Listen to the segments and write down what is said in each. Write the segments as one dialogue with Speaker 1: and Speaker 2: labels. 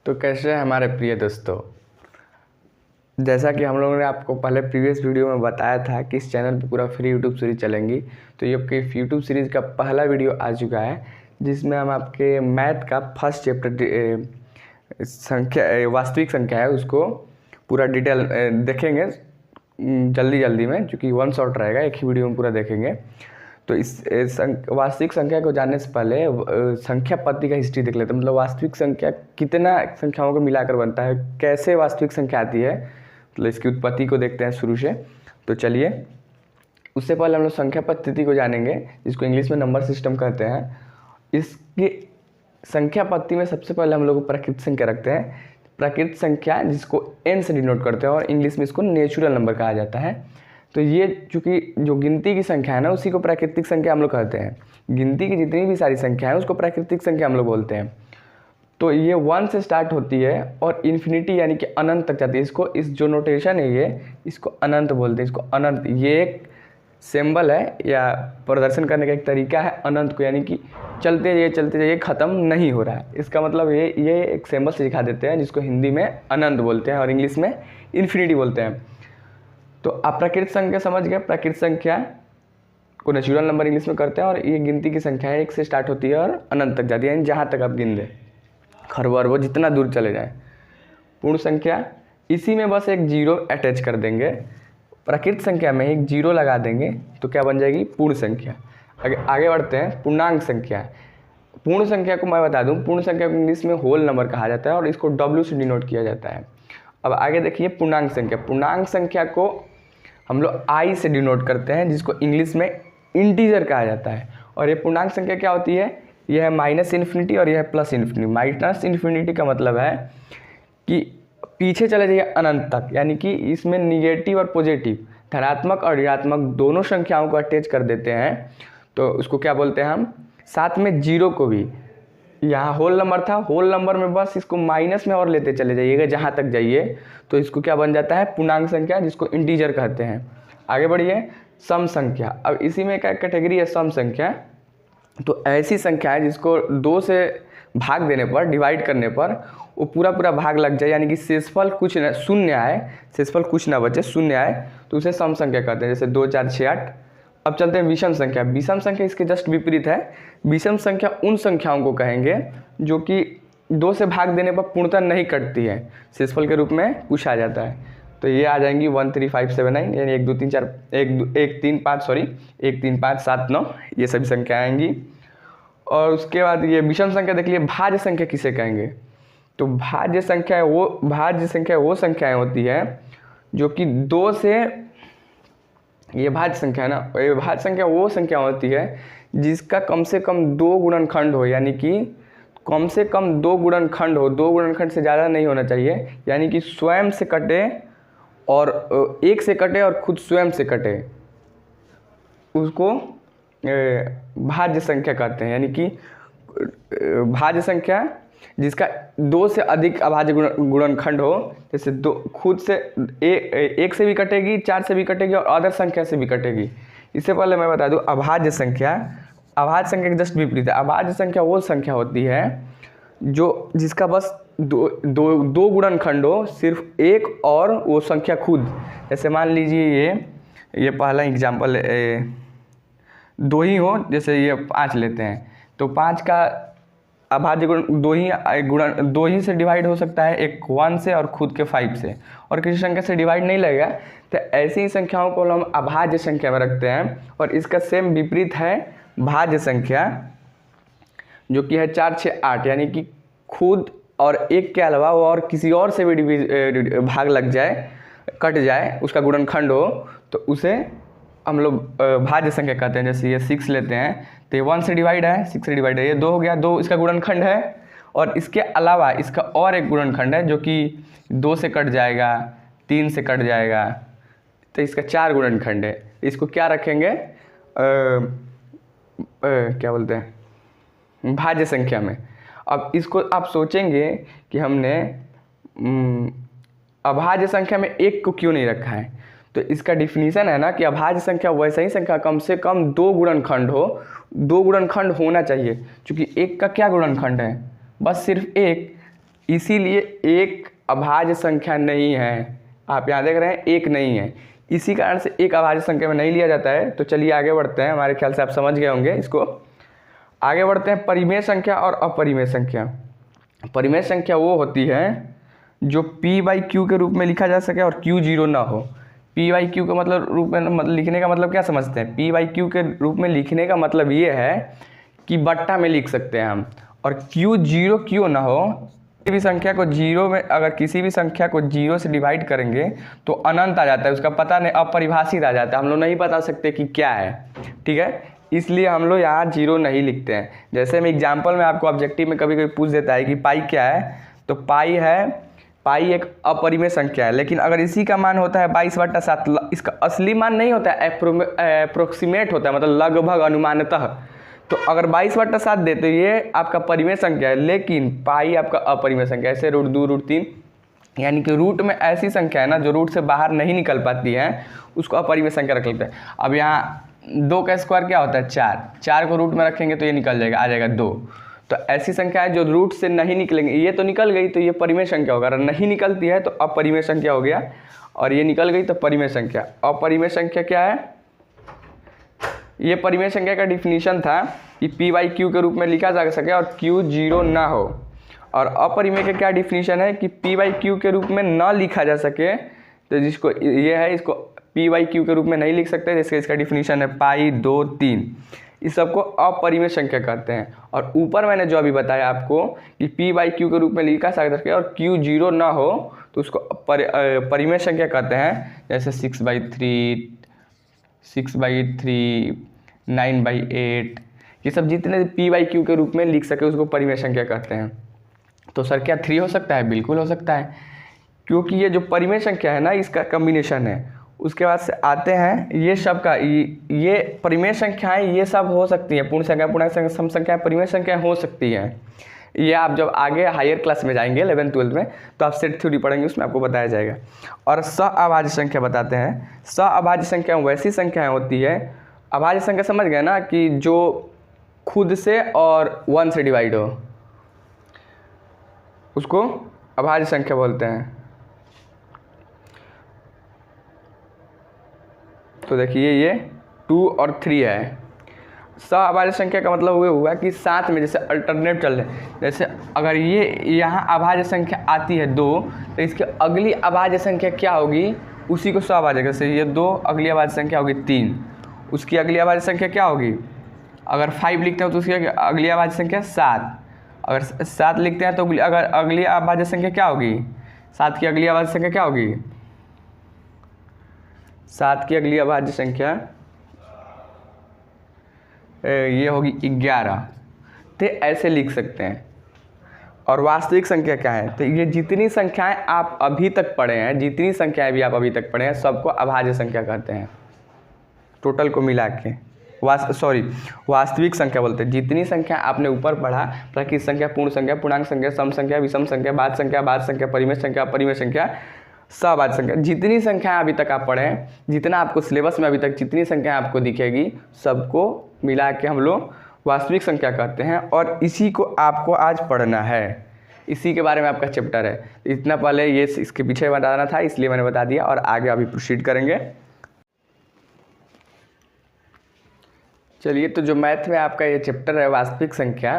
Speaker 1: तो कैसे हैं हमारे प्रिय दोस्तों। जैसा कि हम लोगों ने आपको पहले प्रीवियस वीडियो में बताया था कि इस चैनल पे पूरा फ्री यूट्यूब सीरीज़ चलेंगी। तो ये आपके यूट्यूब सीरीज़ का पहला वीडियो आ चुका है, जिसमें हम आपके मैथ का फर्स्ट चैप्टर संख्या वास्तविक संख्या है उसको पूरा डिटेल देखेंगे जल्दी जल्दी में, क्योंकि वन शॉट रहेगा, एक ही वीडियो में पूरा देखेंगे। तो इस वास्तविक संख्या को जानने से पहले संख्या पत्ती का हिस्ट्री देख लेते हैं। मतलब वास्तविक संख्या कितना संख्याओं को मिलाकर बनता है, कैसे वास्तविक संख्या आती है, मतलब इसकी उत्पत्ति को देखते हैं शुरू से। तो चलिए, उससे पहले हम लोग संख्या पद्धति को जानेंगे, जिसको इंग्लिश में नंबर सिस्टम कहते हैं। इसकी संख्या पद्धति में सबसे पहले हम लोग प्राकृत संख्या रखते हैं। प्राकृत संख्या जिसको n से डिनोट करते हैं और इंग्लिश में इसको नेचुरल नंबर कहा जाता है। तो ये चूँकि जो गिनती की संख्या है ना, उसी को प्राकृतिक संख्या हम लोग कहते हैं। गिनती की जितनी भी सारी संख्या है उसको प्राकृतिक संख्या हम लोग बोलते हैं। तो ये 1 से स्टार्ट होती है और इन्फिनिटी यानी कि अनंत तक जाती है। इसको इस जो नोटेशन है इसको अनंत बोलते हैं। इसको अनंत, ये एक सिंबल है या प्रदर्शन करने का एक तरीका है अनंत को, यानी कि चलते जाइए ख़त्म नहीं हो रहा है। इसका मतलब ये एक सिंबल से दिखा देते हैं, जिसको हिंदी में अनंत बोलते हैं और इंग्लिश में इन्फिनिटी बोलते हैं। तो आप प्राकृत संख्या समझ गए। प्राकृत संख्या को नेचुरल नंबर इंग्लिश में करते हैं और ये गिनती की संख्या है, 1 से स्टार्ट होती है और अनंत तक जाती है, यानी जहाँ तक आप गिन लें, खरब अरब जितना दूर चले जाएं। पूर्ण संख्या, इसी में बस एक जीरो अटैच कर देंगे। प्राकृत संख्या में एक जीरो लगा देंगे तो क्या बन जाएगी, पूर्ण संख्या। आगे बढ़ते हैं, पूर्णांक संख्या। पूर्ण संख्या को मैं बता दूं, पूर्ण संख्या को इंग्लिश में होल नंबर कहा जाता है और इसको W से डिनोट किया जाता है। अब आगे देखिए पूर्णांक संख्या। पूर्णांक संख्या को हम लोग I से डिनोट करते हैं, जिसको इंग्लिश में इंटीजर कहा जाता है। और ये पूर्णांक संख्या क्या होती है, यह है माइनस इन्फिनिटी और यह है प्लस इन्फिनिटी। माइनस इन्फिनिटी का मतलब है कि पीछे चले जाइए अनंत तक, यानी कि इसमें निगेटिव और पॉजिटिव, धनात्मक और ऋणात्मक दोनों संख्याओं को अटैच कर देते हैं। तो उसको क्या बोलते हैं हम, साथ में जीरो को भी। यहाँ होल नंबर था, होल नंबर में बस इसको माइनस में और लेते चले जाइएगा जहाँ तक जाइए, तो इसको क्या बन जाता है, पूर्णांक संख्या, जिसको इंटीजर कहते हैं। आगे बढ़िए, सम संख्या। अब इसी में क्या कैटेगरी है, सम संख्या। तो ऐसी संख्या है जिसको 2 से भाग देने पर, डिवाइड करने पर वो पूरा भाग लग जाए, यानी कि शेषफल कुछ न, शून्य आए, शेषफल कुछ ना बचे, शून्य आए, तो उसे सम संख्या कहते हैं। जैसे 2 4 6 8। अब चलते हैं विषम संख्या। विषम संख्या इसके जस्ट विपरीत है। विषम संख्या उन संख्याओं को कहेंगे जो कि 2 से भाग देने पर पूर्णतः नहीं कटती है, शेषफल के रूप में कुछ आ जाता है। तो ये आ जाएंगी 1 3 5 7 9, यानी 1 2 3 4 1 3 5 सॉरी 1 3 5 7 9, ये सभी संख्या आएंगी। और उसके बाद ये विषम संख्या देख लिए। भाज्य संख्या किसे कहेंगे, तो भाज्य संख्या वो संख्याएं होती है जो कि 2 से, ये भाज्य संख्या है ना, ये भाज्य संख्या वो संख्या होती है जिसका कम से कम 2 गुणनखंड हो, यानी कि कम से कम 2 गुणनखंड हो, 2 गुणनखंड से ज़्यादा नहीं होना चाहिए, यानी कि स्वयं से कटे और एक से कटे और खुद स्वयं से कटे, उसको भाज्य संख्या कहते हैं। यानी कि भाज्य संख्या जिसका 2 से अधिक अभाज्य गुणनखंड हो, जैसे 2 खुद से एक से भी कटेगी, 4 से भी कटेगी और अदर संख्या से भी कटेगी। इससे पहले मैं बता दूं, अभाज्य संख्या के जस्ट विपरीत है। अभाज्य संख्या वो संख्या होती है जो जिसका बस दो गुणनखंड हो, सिर्फ एक और वो संख्या खुद। जैसे मान लीजिए ये पहला एग्जाम्पल 2 ही हो, जैसे ये 5 लेते हैं, तो 5 का अभाज्य गुण 2 ही से डिवाइड हो सकता है, एक 1 से और खुद के 5 से, और किसी संख्या से डिवाइड नहीं लगेगा। तो ऐसी ही संख्याओं को हम अभाज्य संख्या में रखते हैं। और इसका सेम विपरीत है भाज्य संख्या, जो कि है 4 6 8, यानी कि खुद और एक के अलावा वो और किसी और से भी भाग लग जाए, कट जाए, उसका गुणनखंड हो, तो उसे हम लोग भाज्य संख्या कहते हैं। जैसे ये 6 लेते हैं, तो ये 1 से डिवाइड है, 6 से डिवाइड है, ये 2 हो गया, 2 इसका गुणनखंड है, और इसके अलावा इसका और एक गुणनखंड है जो कि 2 से कट जाएगा, 3 से कट जाएगा, तो इसका 4 गुणनखंड है। इसको क्या रखेंगे, क्या बोलते हैं, भाज्य संख्या में। अब इसको आप सोचेंगे कि हमने अभाज्य संख्या में 1 को क्यों नहीं रखा है, तो इसका डिफिनीशन है ना कि अभाज्य संख्या वैसा ही संख्या कम से कम 2 गुणनखंड हो, 2 गुणनखंड होना चाहिए, क्योंकि 1 का क्या गुणनखंड है, बस सिर्फ 1, इसीलिए एक अभाज्य संख्या नहीं है। आप यहाँ देख रहे हैं एक नहीं है, इसी कारण से एक अभाज्य संख्या में नहीं लिया जाता है। तो चलिए आगे बढ़ते हैं, हमारे ख्याल से आप समझ गए होंगे इसको। आगे बढ़ते हैं परिमेय संख्या और अपरिमेय संख्या। परिमेय संख्या वो होती है जो p/q के रूप में लिखा जा सके और q 0 ना हो। p/q का मतलब रूप में लिखने का मतलब क्या समझते हैं? p/q के रूप में लिखने का मतलब ये है कि बट्टा में लिख सकते हैं हम, और q 0 क्यों ना हो। किसी भी संख्या को जीरो में, अगर किसी भी संख्या को 0 से डिवाइड करेंगे तो अनंत आ जाता है, उसका पता नहीं, अपरिभाषित आ जाता है, हम लोग नहीं बता सकते कि क्या है। ठीक है, इसलिए हम लोग यहाँ 0 नहीं लिखते हैं। जैसे मैं एग्जाम्पल में आपको ऑब्जेक्टिव में कभी कभी पूछ देता है कि पाई क्या है, तो पाई है, पाई एक अपरिमेय संख्या है, लेकिन अगर इसी का मान होता है 22/7, इसका असली मान नहीं होता है, अप्रोक्सीमेट होता है, मतलब लगभग अनुमानतः। तो अगर 22/7 दे तो ये आपका परिमेय संख्या है, लेकिन पाई आपका अपरिमेय संख्या है। ऐसे √2 √3, यानी कि रूट में ऐसी संख्या है ना जो रूट से बाहर नहीं निकल पाती है, उसको अपरिमेय संख्या रख लेते हैं। अब यहाँ 2 का स्क्वायर क्या होता है? 4 को रूट में रखेंगे तो ये निकल जाएगा, आ जाएगा 2। तो ऐसी संख्या है जो रूट से नहीं निकलेंगे, ये तो निकल गई तो ये परिमेय संख्या होगा, अगर नहीं निकलती है तो अपरिमेय संख्या हो गया, और ये निकल गई तो परिमेय संख्या। अपरिमेय संख्या क्या है? ये परिमेय संख्या का डिफिनीशन था कि p/q के रूप में लिखा जा सके और q 0 ना हो। और अपरिमेय का क्या डिफिनीशन है कि p/q के रूप में ना लिखा जा सके, तो जिसको ये है इसको p/q के रूप में नहीं लिख सकते, जैसे इसका डिफिनीशन है पाई 2 3, इस सबको अपरिमेय संख्या कहते हैं। और ऊपर मैंने जो अभी बताया आपको कि p/q के रूप में लिखा जा सके और q 0 ना हो तो उसको परिमेय संख्या कहते हैं। जैसे 6/3, 6/3, 9/8, ये सब जितने p/q के रूप में लिख सके उसको परिमेय संख्या कहते हैं। तो सर क्या 3 हो सकता है? बिल्कुल हो सकता है, क्योंकि ये जो परिमेय संख्या है ना इसका कम्बिनेशन है। उसके बाद से आते हैं ये सब का, ये परिमेय संख्याएं ये सब हो सकती हैं, पूर्ण संख्या, पूर्णांक संख्या, सम संख्या, परिमेय संख्याएं हो सकती हैं। ये आप जब आगे हायर क्लास में जाएंगे 11th 12th में तो आप सेट थ्योरी पढ़ेंगे, उसमें आपको बताया जाएगा। और सअभाज्य संख्या बताते हैं। सअभाज्य संख्या वैसी संख्याएं होती है, अभाज्य संख्या समझ गए ना, कि जो खुद से और 1 से डिवाइड हो, उसको अभाज्य संख्या बोलते हैं। तो देखिए ये 2 और 3 है। सअभाज्य संख्या का मतलब ये हुआ कि साथ में जैसे अल्टरनेट चल रहे हैं, जैसे अगर ये यहाँ अभाज्य संख्या आती है 2, तो इसकी अगली अभाज्य संख्या क्या होगी, उसी को सअभाज्य। जैसे ये 2, अगली अभाज्य संख्या होगी 3, उसकी अगली अभाज्य संख्या क्या होगी? अगर 5 लिखते हैं तो उसकी अगली अभाज्य संख्या 7, अगर 7 लिखते हैं तो अगर अगली अभाज्य संख्या क्या होगी? 7 की अगली अभाज्य संख्या क्या होगी? 7 की अगली अभाज्य संख्या ये होगी 11। तो ऐसे लिख सकते हैं। और वास्तविक संख्या क्या है? तो ये जितनी संख्याएं आप अभी तक पढ़े हैं, जितनी संख्याएं भी आप अभी तक पढ़े हैं, सबको अभाज्य संख्या कहते हैं, टोटल को मिला के। वास्तविक संख्या बोलते हैं जितनी संख्या आपने ऊपर पढ़ा, प्राकृत संख्या, पूर्ण संख्या, पूर्णांक संख्या, सम संख्या, विषम संख्या, भाज्य संख्या, परिमेय संख्या, अपरिमेय संख्या, सअभाज्य संख्या, जितनी संख्या अभी तक आप पढ़े हैं, जितना आपको सिलेबस में अभी तक जितनी संख्या आपको दिखेगी, सबको मिला के हम लोग वास्तविक संख्या कहते हैं। और इसी को आपको आज पढ़ना है, इसी के बारे में आपका चैप्टर है। इतना पहले ये इसके पीछे बताना था, इसलिए मैंने बता दिया, और आगे अभी प्रोसीड करेंगे। चलिए, तो जो मैथ में आपका ये चैप्टर है वास्तविक संख्या,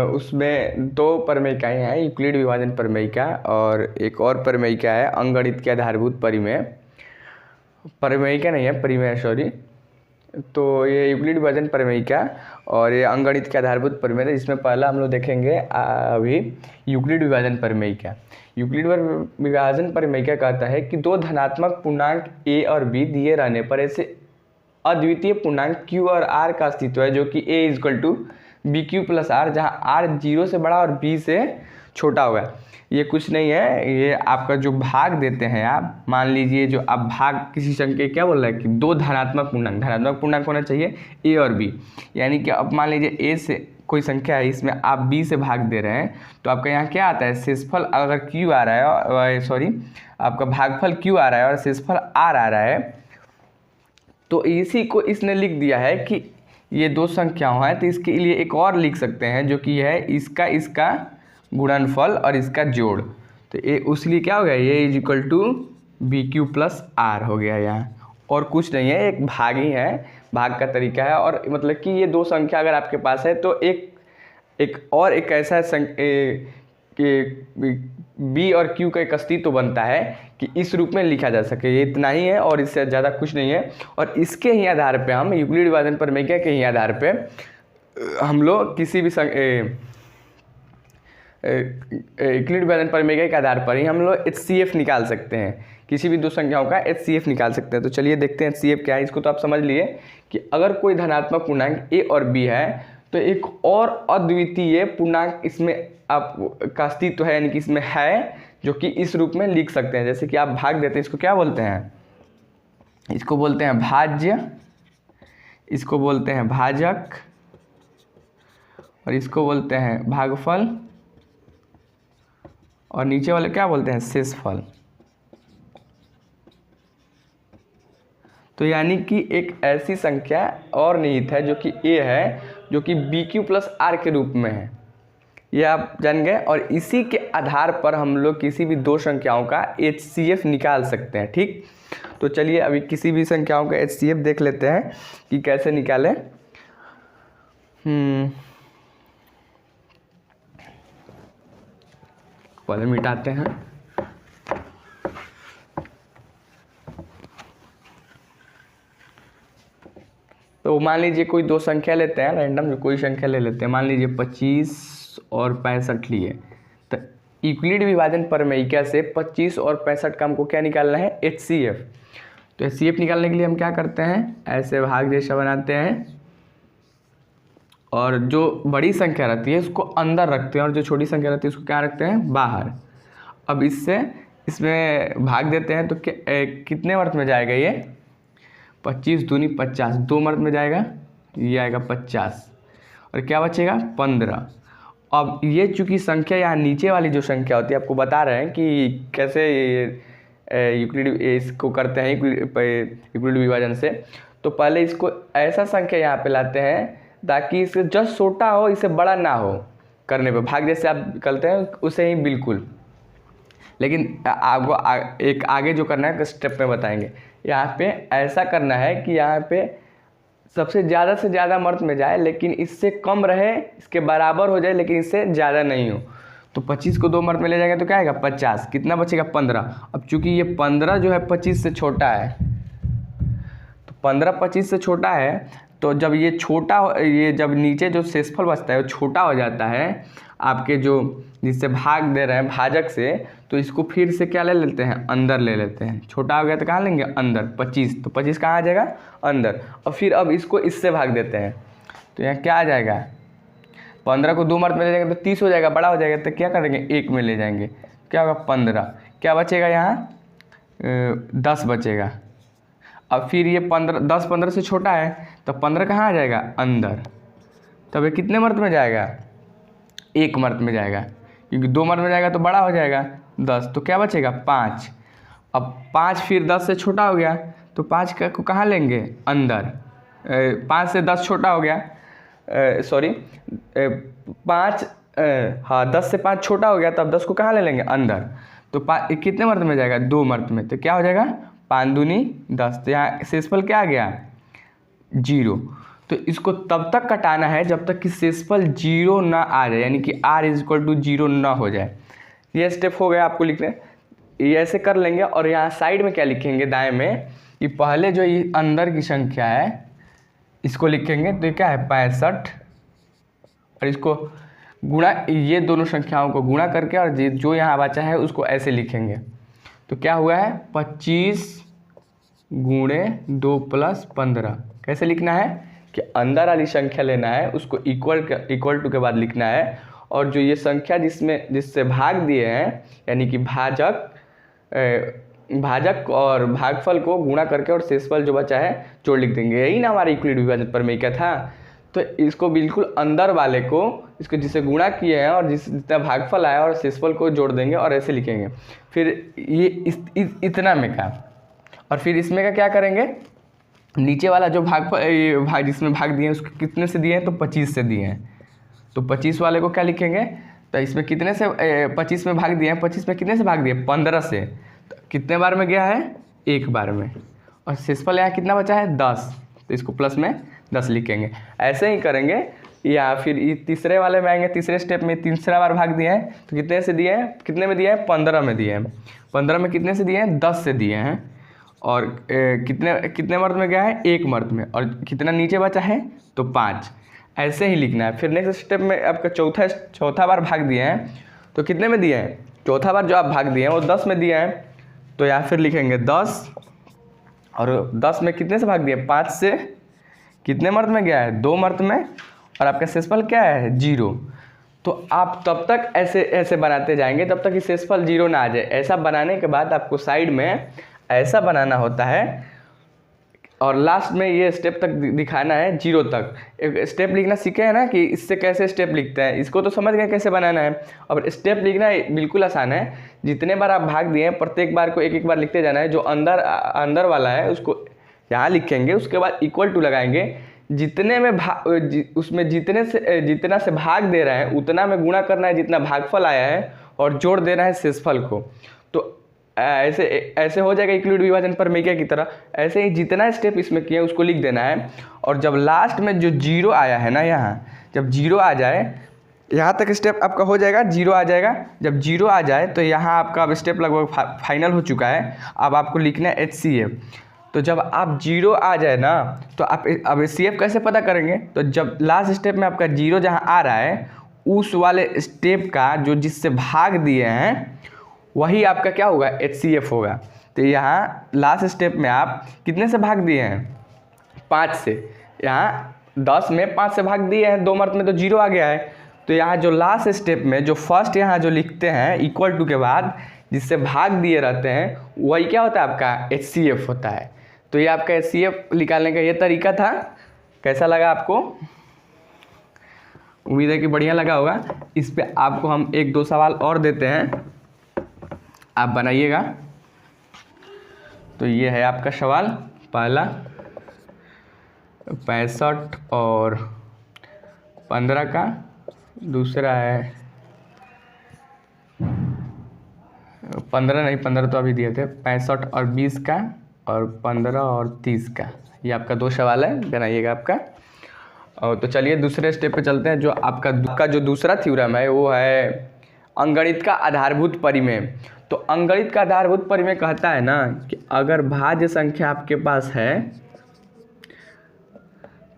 Speaker 1: उसमें 2 प्रमेयिकाएँ हैं, यूक्लिड विभाजन प्रमेयिका और एक और प्रमेयिका है अंकगणित के आधारभूत परिमेय। प्रमेयिका नहीं है, परिमेय, सॉरी। तो ये यूक्लिड विभाजन प्रमेयिका और ये अंकगणित के आधारभूत प्रमेय, जिसमें पहला हम लोग देखेंगे अभी यूक्लिड विभाजन प्रमेयिका। यूक्लिड विभाजन प्रमेयिका कहता है कि 2 धनात्मक पूर्णांक a और b दिए रहने पर ऐसे अद्वितीय पूर्णांक q और r का अस्तित्व है, जो कि a = bq + r, जहाँ r 0 से बड़ा और b से छोटा होगा। ये कुछ नहीं है, ये आपका जो भाग देते हैं आप, मान लीजिए जो आप भाग किसी संख्या क्या बोल रहा है कि 2 धनात्मक पूर्णांक होना चाहिए a और b, यानी कि अब मान लीजिए a से कोई संख्या है, इसमें आप b से भाग दे रहे हैं, तो आपका यहाँ क्या आता है? शेषफल अगर q आ रहा है, आपका भागफल q आ रहा है और शेषफल r आ रहा है, तो इसी को इसने लिख दिया है कि ये 2 संख्याओं हैं, तो इसके लिए एक और लिख सकते हैं, जो कि है इसका गुणनफल और इसका जोड़। तो ये उसलिए क्या हो गया, ये is equal to b q plus r हो गया यहाँ, और कुछ नहीं है, एक भाग ही है, भाग का तरीका है। और मतलब कि ये दो संख्या अगर आपके पास है तो एक ऐसा कि बी और क्यू का एक अस्तित्व बनता है कि इस रूप में लिखा जा सके। ये इतना ही है और इससे ज़्यादा कुछ नहीं है। और इसके ही आधार पे हम यूक्लिड विभाजन प्रमेय के ही आधार पे हम लोग किसी भी यूक्लिड विभाजन प्रमेय के आधार पर ही हम लोग HCF निकाल सकते हैं, किसी भी दो संख्याओं का HCF निकाल सकते हैं। तो चलिए देखते हैं HCF क्या है। इसको तो आप समझ लिए कि अगर कोई धनात्मक पूर्णांक A और B है तो एक और अद्वितीय पूर्णांक इसमें आप का अस्तित्व है, यानी कि इसमें है, जो कि इस रूप में लिख सकते हैं। जैसे कि आप भाग देते हैं, इसको क्या बोलते हैं, इसको बोलते हैं भाज्य, इसको बोलते हैं भाजक, और इसको बोलते हैं भागफल, और नीचे वाले क्या बोलते हैं, शेषफल। तो यानी कि एक ऐसी संख्या और निहित है जो कि A है, जो कि BQ प्लस R के रूप में है, ये आप जान गए। और इसी के आधार पर हम लोग किसी भी दो संख्याओं का HCF निकाल सकते हैं। ठीक, तो चलिए अभी किसी भी संख्याओं का HCF देख लेते हैं कि कैसे निकालें। पहले मिटाते हैं। तो मान लीजिए कोई दो संख्या लेते हैं, रैंडम जो कोई संख्या ले लेते हैं, मान लीजिए 25 और 65 लिए। तो यूक्लिड विभाजन प्रमेय से 25 और 65 का हमको क्या निकालना है, HCF। तो HCF निकालने के लिए हम क्या करते हैं, ऐसे भाग जैसा बनाते हैं, और जो बड़ी संख्या रहती है उसको अंदर रखते हैं, और जो छोटी संख्या रहती है उसको क्या रखते हैं, बाहर। अब इसमें भाग देते हैं तो कितने वर्त में जाएगा, ये 25 दूनी 50, 2 मर्द में जाएगा, ये आएगा 50, और क्या बचेगा 15। अब ये चूँकि संख्या यहाँ नीचे वाली जो संख्या होती है, आपको बता रहे हैं कि कैसे यूक्लिड इसको करते हैं यूक्लिड विभाजन से। तो पहले इसको ऐसा संख्या यहाँ पे लाते हैं ताकि इससे जस्ट छोटा हो, इससे बड़ा ना हो करने पे, भाग जैसे आप करते हैं उसे ही बिल्कुल। लेकिन आपको एक आगे जो करना है स्टेप में बताएंगे। यहाँ पे ऐसा करना है कि यहाँ पे सबसे ज़्यादा से ज़्यादा मर्द में जाए, लेकिन इससे कम रहे, इसके बराबर हो जाए, लेकिन इससे ज़्यादा नहीं हो। तो 25 को 2 मर्द में ले जाएंगे तो क्या आएगा 50, कितना बचेगा 15। अब चूंकि ये 15 जो है 25 से छोटा है, तो 15 25 से छोटा है, तो जब ये छोटा, ये जब नीचे जो शेषफल बचता है वो छोटा हो जाता है आपके जो जिससे भाग दे रहे हैं भाजक से, तो इसको फिर से क्या ले लेते हैं, अंदर ले लेते हैं। छोटा हो गया तो कहाँ लेंगे, अंदर 25, तो 25 कहाँ आ जाएगा, अंदर। और फिर अब इसको इससे भाग देते हैं तो यहाँ क्या आ जाएगा, 15 को 2 मर्द में ले जाएंगे तो 30 हो जाएगा, बड़ा हो जाएगा, तो क्या करेंगे 1 में ले जाएंगे, क्या होगा 15, क्या बचेगा यहाँ 10 बचेगा। अब फिर ये 10 15 से छोटा है तो 15 कहाँ आ जाएगा, अंदर। तब ये कितने मर्द में जाएगा, 1 मर्द में जाएगा, क्योंकि 2 मर्द में जाएगा तो बड़ा हो जाएगा 10, तो क्या बचेगा 5। अब 5 फिर 10 से छोटा हो गया तो 5 को कहाँ लेंगे, अंदर। 5 से 10 छोटा हो गया, सॉरी 5, हाँ 10 से 5 छोटा हो गया, तब 10 को कहाँ ले लेंगे, अंदर। तो कितने मर्द में जाएगा, 2 मर्द में, तो क्या हो जाएगा 5 दूनी 10। तो यहाँ शेषफल क्या आ गया, 0। तो इसको तब तक कटाना है जब तक कि शेषफल 0 ना आ जाए, यानी कि r = 0 ना हो जाए। ये स्टेप हो गया आपको लिखने, ये ऐसे कर लेंगे। और यहाँ साइड में क्या लिखेंगे, दाएं में, कि पहले जो ये अंदर की संख्या है इसको लिखेंगे, तो ये क्या है 65, और इसको गुणा, ये दोनों संख्याओं को गुणा करके, और जो यहाँ बचा है उसको ऐसे लिखेंगे। तो क्या हुआ है 25 × 2 + 15। कैसे लिखना है कि अंदर वाली संख्या लेना है, उसको इक्वल टू के बाद लिखना है, और जो ये संख्या जिससे भाग दिए हैं, यानी कि भाजक और भागफल को गुणा करके और शेषफल जो बचा है जोड़ लिख देंगे। यही ना हमारे यूक्लिड विभाजन प्रमेय का था। तो इसको बिल्कुल अंदर वाले को, इसको जिसे गुणा किए हैं और जितना भागफल आया और शेषफल को जोड़ देंगे और ऐसे लिखेंगे। फिर ये इतना में का, और फिर इसमें का क्या करेंगे, नीचे वाला जो जिसमें भाग दिए हैं उसको कितने से दिए हैं, तो 25 से दिए हैं, तो 25 वाले को क्या लिखेंगे, तो इसमें कितने से 25 में भाग दिए हैं, 25 में कितने से भाग दिए, 15 से। तो कितने बार में गया है, एक बार में। और शेषफल यहाँ कितना बचा है, 10, तो इसको प्लस में 10 लिखेंगे। ऐसे ही करेंगे, या फिर तीसरे वाले में आएंगे, तीसरे स्टेप में तीसरा बार भाग दिए हैं तो कितने से दिए हैं, कितने में दिए हैं, 15 में दिए हैं। 15 में कितने से दिए हैं, 10 से दिए हैं। और कितने मर्द में गया है, एक मर्द में। और कितना नीचे बचा है, तो 5। ऐसे ही लिखना है। फिर नेक्स्ट स्टेप में आपका चौथा बार भाग दिए हैं तो कितने में दिए हैं, चौथा बार जो आप भाग दिए हैं वो 10 में दिए हैं। तो या फिर लिखेंगे 10, और 10 में कितने से भाग दिए, 5 से कितने मर्द में गया है, 2 मर्द में। और आपका शेषफल क्या है, 0। तो आप तब तक ऐसे बनाते जाएंगे तब तक कि शेषफल 0 ना आ जाए। ऐसा बनाने के बाद आपको साइड में ऐसा बनाना होता है, और लास्ट में ये स्टेप तक दिखाना है, 0 तक। एक स्टेप लिखना सीखे हैं ना कि इससे कैसे स्टेप लिखते हैं, इसको तो समझ गए कैसे बनाना है। और स्टेप लिखना बिल्कुल आसान है। जितने बार आप भाग दिए हैं प्रत्येक बार को एक एक बार लिखते जाना है। जो अंदर वाला है उसको यहाँ लिखेंगे, उसके बाद इक्वल टू लगाएंगे। जितने में उसमें जितना से भाग दे रहा है उतना में गुणा करना है जितना भागफल आया है, और जोड़ देना है शेषफल को। तो ऐसे हो जाएगा इक्वलिट विभाजन प्रमेय की तरह। ऐसे ही जितना स्टेप इसमें किया उसको लिख देना है। और जब लास्ट में जो 0 आया है ना, यहाँ जब 0 आ जाए, यहाँ तक स्टेप आपका हो जाएगा, 0 आ जाएगा। जब 0 आ जाए तो यहाँ आपका अब स्टेप लगभग फाइनल हो चुका है। अब आपको लिखना है HCF। तो जब आप 0 आ जाए ना, तो आप अब HCF कैसे पता करेंगे, तो जब लास्ट स्टेप में आपका 0 जहाँ आ रहा है उस वाले स्टेप का जो जिससे भाग दिए हैं वही आपका क्या होगा, HCF होगा। तो यहाँ लास्ट स्टेप में आप कितने से भाग दिए हैं, 5 से। यहाँ 10 में 5 से भाग दिए हैं, 2 मर्द में तो 0 आ गया है। तो यहाँ जो लास्ट स्टेप में जो फर्स्ट यहाँ जो लिखते हैं इक्वल टू के बाद जिससे भाग दिए रहते हैं वही क्या होता है, आपका HCF होता है। तो ये आपका HCF निकालने का ये तरीका था। कैसा लगा आपको, उम्मीद है कि बढ़िया लगा होगा। इस पे आपको हम 1-2 सवाल और देते हैं, आप बनाइएगा। तो ये है आपका सवाल पहला, 65 और 15 का। दूसरा है 15 तो अभी दिए थे, 65 और 20 का, और 15 और 30 का। ये आपका 2 सवाल है, बनाइएगा आपका। और तो चलिए दूसरे स्टेप पे चलते हैं। जो आपका जो दूसरा थ्योरम है वो है अंकगणित का आधारभूत परिमेय। तो अंकगणित का आधारभूत परिमेय कहता है ना कि अगर भाज्य संख्या आपके पास है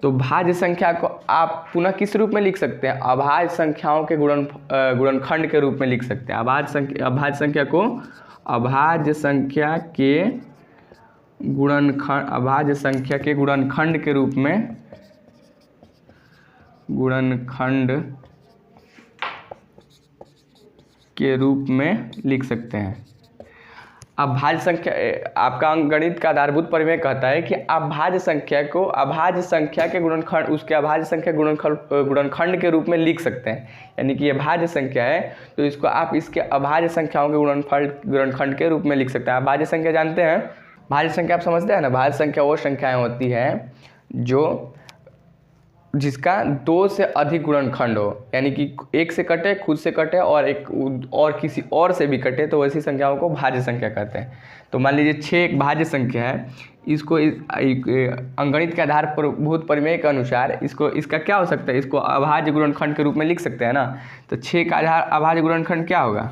Speaker 1: तो भाज्य संख्या को आप पुनः किस रूप में लिख सकते हैं, अभाज्य संख्याओं के गुणनखंड के रूप में लिख सकते हैं। अभाज्य संख्या को अभाज्य संख्या के गुणनखंड के रूप में लिख सकते हैं। अभाज्य संख्या, आपका अंकगणित का आधारभूत परिमेय कहता है कि आप भाज्य संख्या को अभाज्य संख्या के गुणनखंड, उसके अभाज्य संख्या गुणनखंड के रूप में लिख सकते हैं। यानी कि ये भाज्य संख्या है तो इसको आप इसके अभाज्य संख्याओं के गुणनखंड के रूप में लिख सकते हैं। आप भाज्य संख्या जानते हैं, भाज्य संख्या आप समझते हैं ना। भाज्य संख्या वो संख्याएं होती हैं जिसका 2 से अधिक गुणनखंड हो, यानी कि एक से कटे, खुद से कटे और किसी और से भी कटे, तो वैसी संख्याओं को भाज्य संख्या कहते हैं। तो मान लीजिए 6 एक भाज्य संख्या है, इसको अंकगणित के आधारभूत परिमेय के अनुसार इसका क्या हो सकता है, इसको अभाज्य गुणनखंड के रूप में लिख सकते हैं ना। तो 6 का अभाज्य गुणनखंड क्या होगा,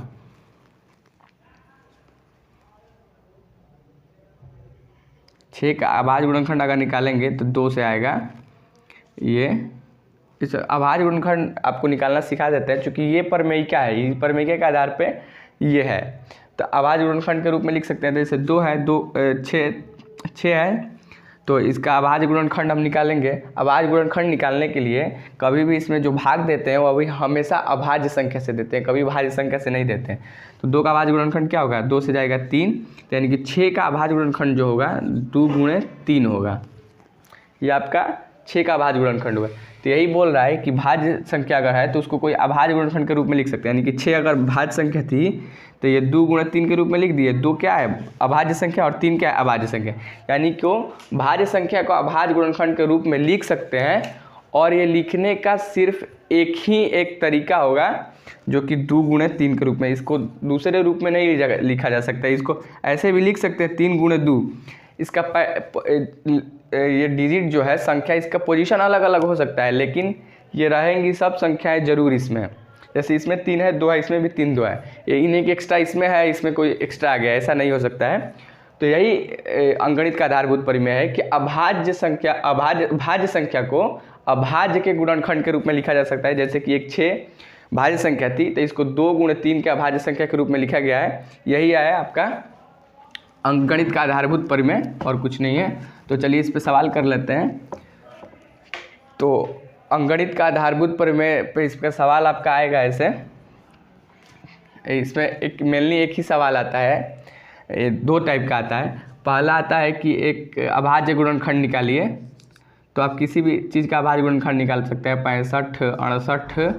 Speaker 1: 6 का अभाज्य गुणनखंड अगर निकालेंगे तो 2 से आएगा। ये इस अभाज्य गुणनखंड आपको निकालना सिखा देते हैं, क्योंकि ये प्रमेयिका है, इस प्रमेयिका के आधार पे ये है। तो अभाज्य गुणनखंड के रूप में लिख सकते हैं। तो जैसे 2 है, 6 है, तो इसका अभाज्य गुणनखंड हम निकालेंगे। अभाज्य गुणनखंड निकालने के लिए कभी भी इसमें जो भाग देते हैं वो अभी हमेशा अभाज्य संख्या से देते हैं, कभी भाज्य संख्या से नहीं देते हैं। तो 2 का अभाज्य गुणनखंड क्या होगा, 2 से जाएगा 3, यानी कि 6 का अभाज्य गुणनखंड जो होगा 2 गुणे 3 होगा। ये आपका 6 का अभाज्य गुणनखंड हुआ। तो यही बोल रहा है कि भाज्य संख्या अगर है तो उसको कोई अभाज्य गुणनखंड के रूप में लिख सकते हैं। यानी कि 6 अगर भाज्य संख्या थी तो ये 2 गुणे 3 के रूप में लिख दिए। 2 क्या है, अभाज्य संख्या, और 3 क्या है, अभाज्य संख्या। यानी कि भाज्य संख्या को अभाज्य गुणनखंड के रूप में लिख सकते हैं और ये लिखने का सिर्फ एक तरीका होगा जो कि 2 गुणे 3 के रूप में। इसको दूसरे रूप में नहीं लिखा जा सकता है। इसको ऐसे भी लिख सकते हैं 3 गुणे 2। इसका ये डिजिट जो है संख्या, इसका पोजीशन अलग अलग हो सकता है, लेकिन ये रहेंगी सब संख्याएं जरूर इसमें। जैसे इसमें 3 है, 2 है, इसमें भी 3 2 है। ये इन्हीं की एक्स्ट्रा इसमें है, इसमें कोई एक्स्ट्रा आ गया, ऐसा नहीं हो सकता है। तो यही अंकगणित का आधारभूत परिमेय है कि भाज्य संख्या को अभाज्य के गुणनखंड के रूप में लिखा जा सकता है। जैसे कि एक 6 भाज्य संख्या थी, तो इसको 2 गुणे 3 के अभाज्य संख्या के रूप में लिखा गया है। यही है आपका अंकगणित का आधारभूत परिमेय, और कुछ नहीं है। तो चलिए इस पे सवाल कर लेते हैं। तो अंकगणित का आधारभूत परिमेय पे इसका सवाल आपका आएगा ऐसे। इसमें मेनली एक ही सवाल आता है, ये 2 टाइप का आता है। पहला आता है कि एक अभाज्य गुणनखंड निकालिए। तो आप किसी भी चीज़ का अभाज्य गुणनखंड निकाल सकते हैं, 65, 68,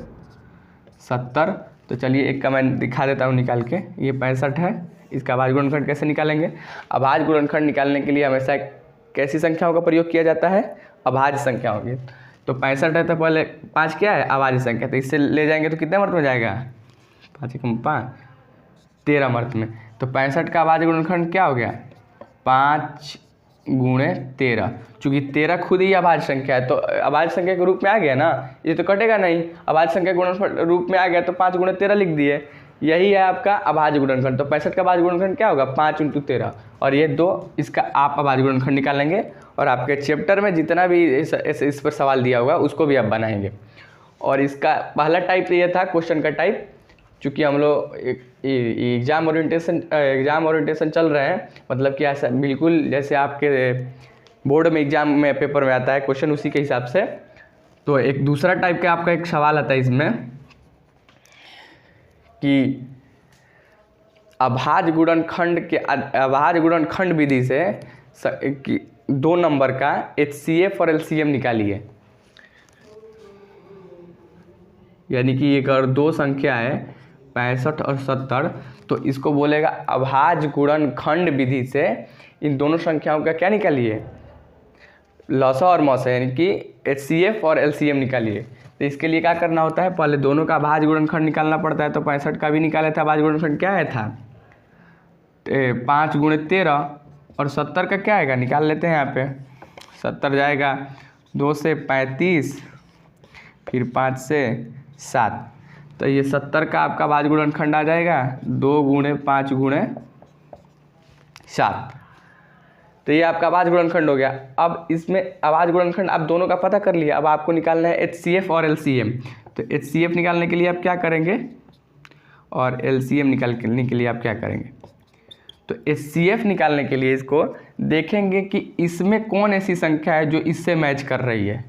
Speaker 1: 70। तो चलिए एक का मैं दिखा देता हूँ निकाल के। ये 65 है, इसका अभाज्य गुणनखंड कैसे निकालेंगे? अभाज्य गुणनखंड निकालने के लिए हमेशा कैसी संख्याओं का प्रयोग किया जाता है? अभाज्य संख्याओं की। तो 65 है, तो पहले 5 क्या है? अभाज्य संख्या। तो इससे ले जाएंगे तो कितने मर्त में जाएगा? 5 × 5 13 मर्त में। तो 65 का अभाज्य गुणनखंड क्या हो गया? 5 गुणे 13। चूँकि 13 खुद ही अभाज्य संख्या है, तो अभाज्य संख्या के रूप में आ गया ना, ये तो कटेगा नहीं। अभाज्य संख्या गुणनखंड रूप में आ गया, तो 5 गुणे 13 लिख दिए। यही है आपका अभाज्य गुणनखंड। तो 65 का अभाज्य गुणनखंड क्या होगा? 5 × 13। और ये 2, इसका आप अभाज्य गुणनखंड निकालेंगे, और आपके चैप्टर में जितना भी इस पर सवाल दिया होगा उसको भी आप बनाएंगे। और इसका पहला टाइप ये था क्वेश्चन का टाइप। चूँकि हम लोग एग्ज़ाम ओरिएंटेशन चल रहे हैं, मतलब कि ऐसा बिल्कुल जैसे आपके बोर्ड में एग्जाम में पेपर में आता है क्वेश्चन, उसी के हिसाब से। तो एक दूसरा टाइप का आपका एक सवाल आता है इसमें कि अभाज्य गुणनखंड विधि से 2 नंबर का HCF और LCM निकालिए। यानी कि अगर 2 संख्या है 65 और 70, तो इसको बोलेगा अभाज्य गुणनखंड विधि से इन दोनों संख्याओं का क्या निकालिए? लसा और मौसा, यानी कि HCF और LCM निकालिए। तो इसके लिए क्या करना होता है? पहले दोनों का अभाज्य गुणनखंड निकालना पड़ता है। तो 65 का भी निकाला था, अभाज्य गुणनखंड क्या है था? 5 गुणे 13। और 70 का क्या आएगा? निकाल लेते हैं यहाँ पे। 70 जाएगा 2 से 35, फिर 5 से 7। तो ये 70 का आपका अभाज्य गुणनखंड आ जाएगा 2 गुणे 5 गुणे 7। तो ये आपका अभाज्य गुणनखंड हो गया। अब इसमें अभाज्य गुणनखंड आप दोनों का पता कर लिया। अब आपको निकालना है HCF और LCM। तो HCF निकालने के लिए आप क्या करेंगे और LCM निकालने के लिए आप क्या करेंगे? तो HCF निकालने के लिए इसको देखेंगे कि इसमें कौन ऐसी संख्या है जो इससे मैच कर रही है।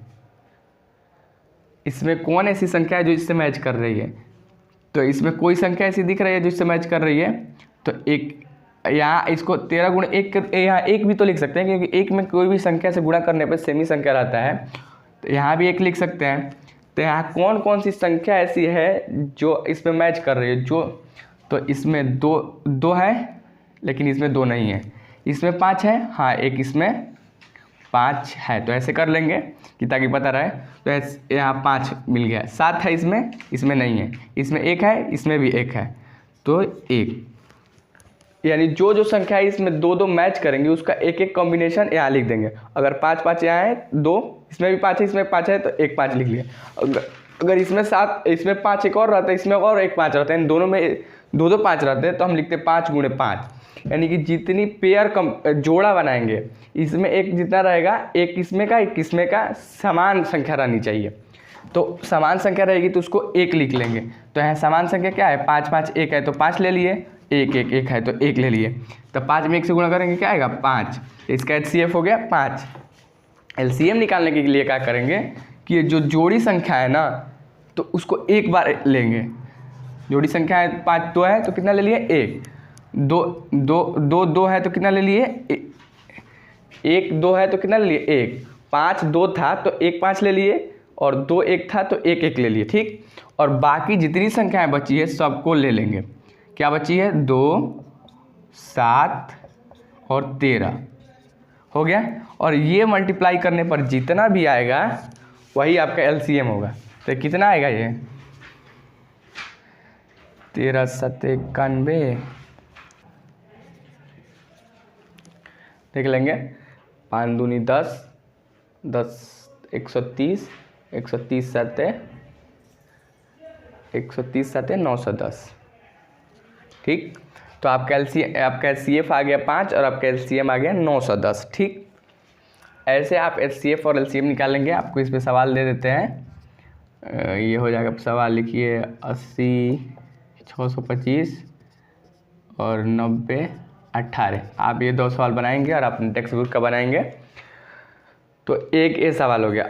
Speaker 1: इसमें कौन ऐसी संख्या है जो इससे मैच कर रही है? तो इसमें कोई संख्या ऐसी दिख रही है जो इससे मैच कर रही है। तो एक यहाँ इसको 13 गुणे 1, यहाँ 1 भी तो लिख सकते हैं, क्योंकि 1 में कोई भी संख्या से गुणा करने पर सेमी संख्या रहता है। तो यहाँ भी 1 लिख सकते हैं। तो यहाँ कौन कौन सी संख्या ऐसी है जो इसमें मैच कर रही है? तो इसमें 2 है, लेकिन इसमें 2 नहीं है। इसमें 5 है, हाँ, एक इसमें 5 है। तो ऐसे कर लेंगे कि ताकि पता रहे। तो यहाँ 5 मिल गया। 7 है इसमें नहीं है। इसमें 1 है, इसमें भी 1 है, तो 1। यानी जो संख्या है इसमें 2 मैच करेंगे, उसका एक कॉम्बिनेशन यहाँ लिख देंगे। अगर 5 5 यहाँ है, 2 इसमें भी 5 है, इसमें 5 है, तो 1 5 लिख लिया। अगर इसमें 7, इसमें 5 एक और रहता है, इसमें और 1 5 रहता है, इन दोनों में 2 5 रहते हैं, तो हम लिखते 5 गुणे 5। यानी कि जितनी पेयर जोड़ा बनाएंगे, इसमें 1 जितना रहेगा, 1 इसमें का 1 इसमें का, समान संख्या रहनी चाहिए। तो समान संख्या रहेगी तो उसको 1 लिख लेंगे। तो यहाँ समान संख्या क्या है? 5 5 1 है, तो 5 ले लिए। 1 1 1 है, तो 1 ले लिए। तो 5 में 1 से गुणा करेंगे, क्या आएगा? 5। इसका HCF हो गया 5। LCM निकालने के लिए क्या करेंगे कि ये जो जोड़ी संख्या है ना, तो उसको एक बार लेंगे। जोड़ी संख्या है 5 2 है, तो कितना ले लिए? 1। 2 है, तो कितना ले लिए? 1 2 है, तो कितना ले लिए? 1। 5 2 था, तो 1 5 ले लिए, और 2 1 था, तो 1 1 ले लिए। ठीक। और बाकी जितनी संख्याएं बची है सबको ले लेंगे। क्या बची है? 2 7 और 13 हो गया। और ये मल्टीप्लाई करने पर जितना भी आएगा वही आपका LCM होगा। तो कितना आएगा ये 13 7 91, देख लेंगे। 5 दूनी 10, 10 130, 130 7 130 7 910। ठीक, तो आपका आपका HCF आ गया 5 और आपका LCM आ गया 910। ठीक, ऐसे आप HCF और LCM निकालेंगे। आपको इस पे सवाल दे देते हैं। ये हो जाएगा, सवाल लिखिए 80 625 और 90 18। आप ये 2 सवाल बनाएंगे और अपने टेक्स्ट बुक का बनाएंगे। तो एक ये सवाल हो गया।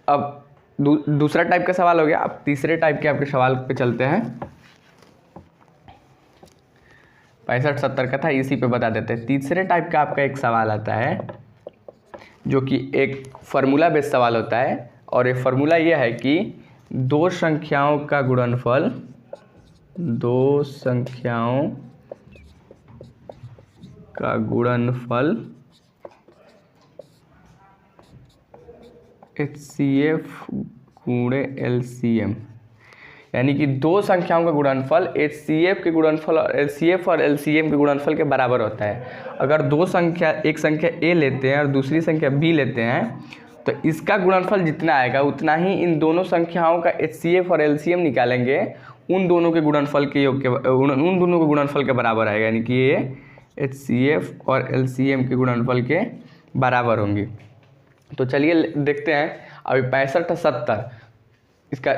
Speaker 1: अब दूसरा टाइप का सवाल हो गया। अब तीसरे टाइप के आपके सवाल पे चलते हैं। 65 70 का था, इसी पे बता देते हैं। तीसरे टाइप का आपका एक सवाल आता है जो कि एक फार्मूला बेस्ड सवाल होता है। और ये फार्मूला ये है कि दो संख्याओं का गुणनफल HCF गुणे LCM, यानी कि दो संख्याओं का गुणनफल HCF के गुणनफल और LCF और LCM के गुणनफल के बराबर होता है। अगर एक संख्या A लेते हैं और दूसरी संख्या B लेते हैं तो इसका गुणनफल जितना आएगा उतना ही इन दोनों संख्याओं का HCF और LCM निकालेंगे, उन दोनों के गुणनफल के बराबर आएगा। यानी कि ये HCF और LCM के गुणनफल के बराबर होंगे। तो चलिए देखते हैं। अभी 65 70 इसका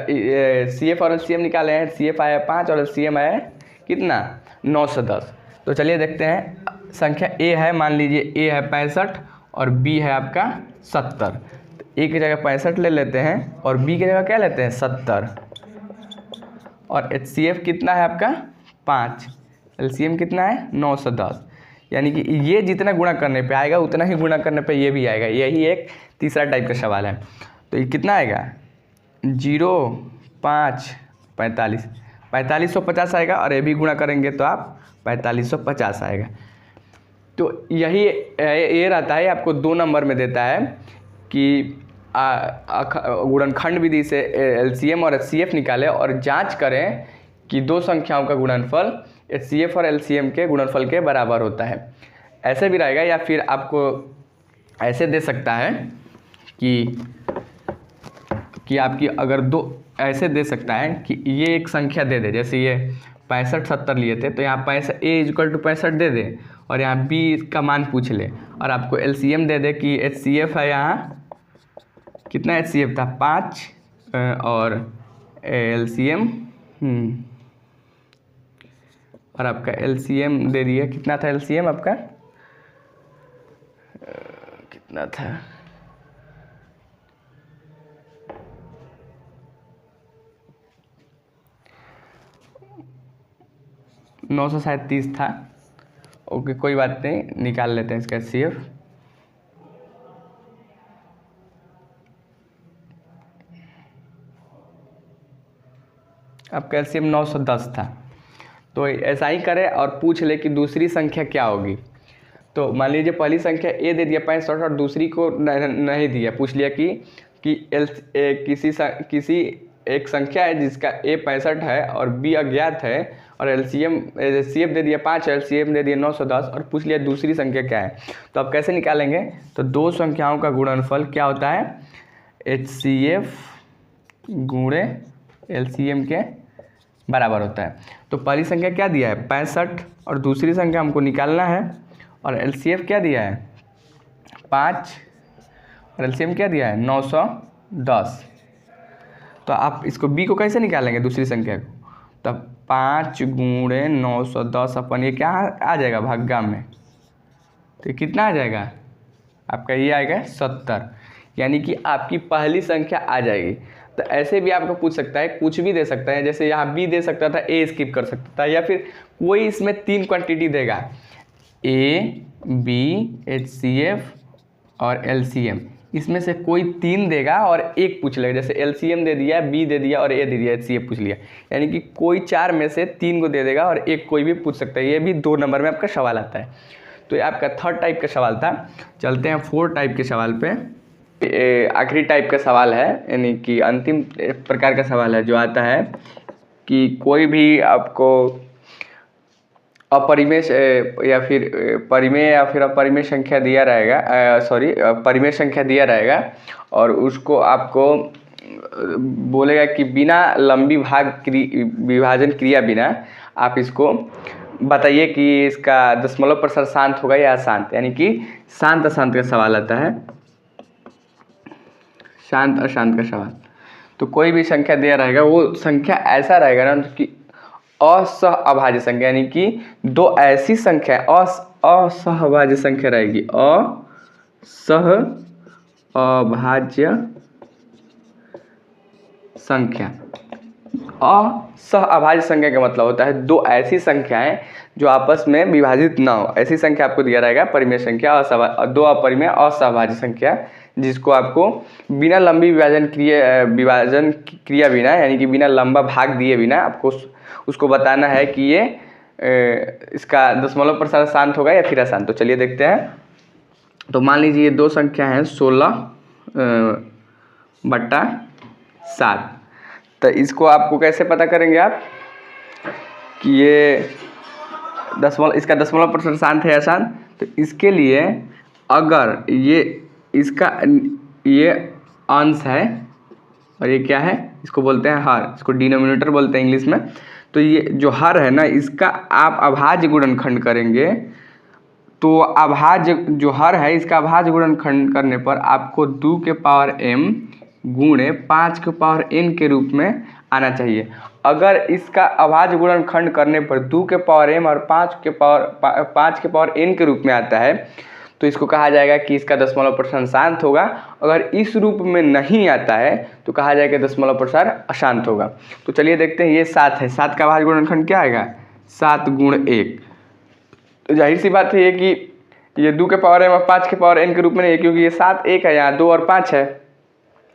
Speaker 1: CF और LCM निकाले हैं। CF आया 5 और LCM आया कितना 910। तो चलिए देखते हैं। संख्या A है, मान लीजिए A है 65 और B है आपका 70। तो A की जगह 65 ले लेते हैं और B की जगह क्या लेते हैं 70। और HCF कितना है आपका 5, LCM कितना है 910। यानी कि ये जितना गुणा करने पे आएगा उतना ही गुणा करने पे ये भी आएगा। यही एक तीसरा टाइप का सवाल है। तो ये कितना आएगा 0 5 45, 4550 आएगा। और ये भी गुणा करेंगे तो आप 4550 आएगा। तो यही ये रहता है, आपको 2 नंबर में देता है कि गुणनखंड विधि से LCM और HCF निकालें और जांच करें कि दो संख्याओं का गुणनफल HCF और LCM के गुणनफल के बराबर होता है। ऐसे भी रहेगा, या फिर आपको ऐसे दे सकता है कि आपकी अगर दो ऐसे दे सकता है कि ये एक संख्या दे दे। जैसे ये 65 70 लिए थे, तो यहाँ A = 65 दे दे और यहाँ B का मान पूछ ले और आपको LCM दे दे कि HCF है, यहाँ कितना HCF था 5 और LCM और आपका LCM दे दिया। कितना था LCM आपका कितना था 930 था। ओके, कोई बात नहीं, निकाल लेते हैं इसका HCF। आपका LCM 910 था। तो ऐसा ही करें और पूछ ले कि दूसरी संख्या क्या होगी। तो मान लीजिए पहली संख्या A दे दिया 65 और दूसरी को नहीं दिया। पूछ लिया कि किसी एक संख्या है जिसका A 65 है और B अज्ञात है और HCF दे दिया 5, LCM दे दिया 910 और पूछ लिया दूसरी संख्या क्या है। तो आप कैसे निकालेंगे? तो दो संख्याओं का गुणनफल क्या होता है HCF गुणे LCM के बराबर होता है। तो पहली संख्या क्या दिया है 65 और दूसरी संख्या हमको निकालना है और LCF क्या दिया है 5 और LCM क्या दिया है 910। तो आप इसको B को कैसे निकालेंगे दूसरी संख्या को? तब 5 गुणे 910 अपन ये क्या आ जाएगा भाग्य में, तो ये कितना आ जाएगा आपका ये आएगा 70। यानी कि आपकी पहली संख्या आ जाएगी। तो ऐसे भी आपको पूछ सकता है, कुछ भी दे सकता है। जैसे यहाँ B दे सकता था, A स्किप कर सकता था, या फिर कोई इसमें 3 क्वांटिटी देगा A B HCF और LCM, इसमें से कोई 3 देगा और एक पूछ लेगा। जैसे LCM दे दिया, B दे दिया और A दे दिया, HCF पूछ लिया। यानी कि कोई 4 में से 3 को दे देगा और एक कोई भी पूछ सकता है। ये भी 2 नंबर में आपका सवाल आता है। तो ये आपका 3rd टाइप का सवाल था। चलते हैं 4th टाइप के सवाल पे। आखिरी टाइप का सवाल है, यानी कि अंतिम प्रकार का सवाल है जो आता है कि कोई भी आपको अपरिमेय या फिर परिमेय या फिर अपरिमेय संख्या दिया रहेगा, परिमेय संख्या दिया रहेगा और उसको आपको बोलेगा कि बिना लंबी विभाजन क्रिया बिना आप इसको बताइए कि इसका दशमलव प्रसार शांत होगा या अशांत, यानी कि शांत अशांत का सवाल आता है, शांत अशांत का सवाल। तो कोई भी संख्या दिया रहेगा, वो संख्या ऐसा रहेगा ना कि असह अभाज्य संख्या, यानी कि दो ऐसी संख्या असहभाज्य संख्या रहेगी, असह अभाज्य संख्या। असह अभाज्य संख्या का मतलब होता है दो ऐसी संख्याएं जो आपस में विभाजित ना हो, ऐसी संख्या आपको दिया रहेगा परिमेय संख्या, दो अपरिमेय असहभाज्य संख्या, जिसको आपको बिना लंबी विभाजन क्रिया बिना, यानी कि बिना लंबा भाग दिए बिना आपको उसको बताना है कि ये इसका दशमलव प्रसार शांत होगा या फिर अशांत। तो चलिए देखते हैं। तो मान लीजिए ये दो संख्या हैं 16/7। तो इसको आपको कैसे पता करेंगे आप कि ये इसका दशमलव प्रसार शांत है या अशांत। तो इसके लिए अगर ये अंश है और ये क्या है, इसको बोलते हैं हर, इसको डिनोमिनेटर बोलते हैं इंग्लिश में। तो ये जो हर है ना, इसका आप अभाज्य गुणनखंड करेंगे तो अभाज्य जो हर है इसका अभाज्य गुणनखंड करने पर आपको 2 के पावर m गुणे 5 के पावर n के रूप में आना चाहिए। अगर इसका अभाज्य गुणनखंड करने पर 2 के पावर m और 5 के पावर n के रूप में आता है तो इसको कहा जाएगा कि इसका दशमलव प्रसार शांत होगा। अगर इस रूप में नहीं आता है तो कहा जाएगा दशमलव प्रसार अशांत होगा। तो चलिए देखते हैं, ये 7 है, 7 का अभाज्य गुणनखंड क्या आएगा, 7 गुण 1। तो जाहिर सी बात है कि ये 2 के पावर m और 5 के पावर n के रूप में नहीं है, क्योंकि ये 7 1 है, यहाँ 2 और 5 है,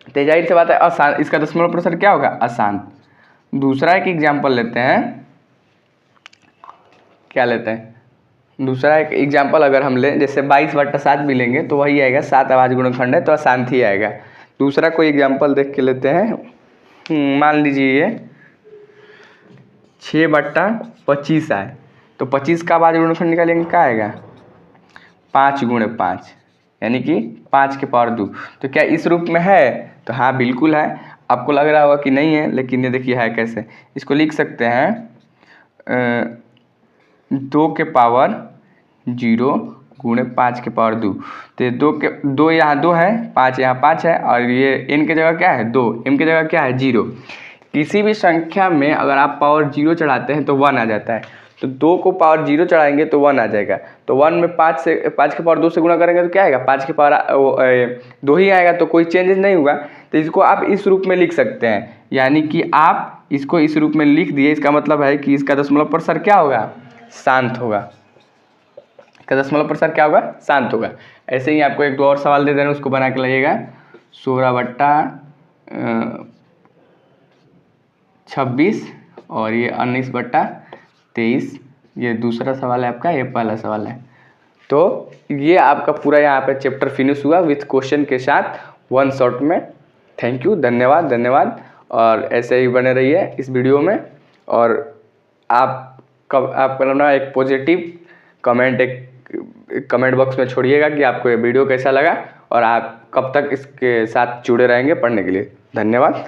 Speaker 1: तो जाहिर सी बात है अशांत, इसका दशमलव प्रसार क्या होगा, अशांत। दूसरा एक एग्जाम्पल लेते हैं, क्या लेते हैं, दूसरा एक एग्जाम्पल अगर हम लें, जैसे 22/7 भी लेंगे तो वही आएगा, 7 अभाज्य गुणनखंड है तो अशांत ही आएगा। दूसरा कोई एग्जाम्पल देख के लेते हैं। मान लीजिए ये 6/25 आए, तो 25 का अभाज्य गुणनखंड निकालेंगे, क्या आएगा, 5 गुणे 5, यानी कि 5 के पावर 2। तो क्या इस रूप में है, तो हाँ बिल्कुल है। आपको लग रहा होगा कि नहीं है, लेकिन ये देखिए है कैसे। इसको लिख सकते हैं 2 के पावर 0 गुणे 5 के पावर 2। तो ये 2 यहाँ 2 है, 5 यहाँ 5 है, और ये n की जगह क्या है 2, m की जगह क्या है 0। किसी भी संख्या में अगर आप पावर 0 चढ़ाते हैं तो 1 आ जाता है, तो 2 को पावर 0 चढ़ाएंगे तो 1 आ जाएगा। तो 1 में 5 के पावर 2 से गुणा करेंगे तो क्या आएगा, 5 के पावर 2 ही आएगा, तो कोई चेंजेस नहीं होगा। तो इसको आप इस रूप में लिख सकते हैं, यानी कि आप इसको इस रूप में लिख दिए, इसका मतलब है कि इसका दशमलव प्रसार क्या होगा, शांत होगा। इसका दशमलव प्रसार क्या होगा, शांत होगा। ऐसे ही आपको एक दो और सवाल दे देना, उसको बना के लाइएगा। 16/26 और ये 19/23, ये दूसरा सवाल है आपका, ये पहला सवाल है। तो ये आपका पूरा यहाँ पे चैप्टर फिनिश हुआ विथ क्वेश्चन के साथ, वन शॉट में। थैंक यू, धन्यवाद। और ऐसे ही बने रहिए इस वीडियो में, और आप ना एक पॉजिटिव कमेंट बॉक्स में छोड़िएगा कि आपको ये वीडियो कैसा लगा और आप कब तक इसके साथ जुड़े रहेंगे पढ़ने के लिए। धन्यवाद।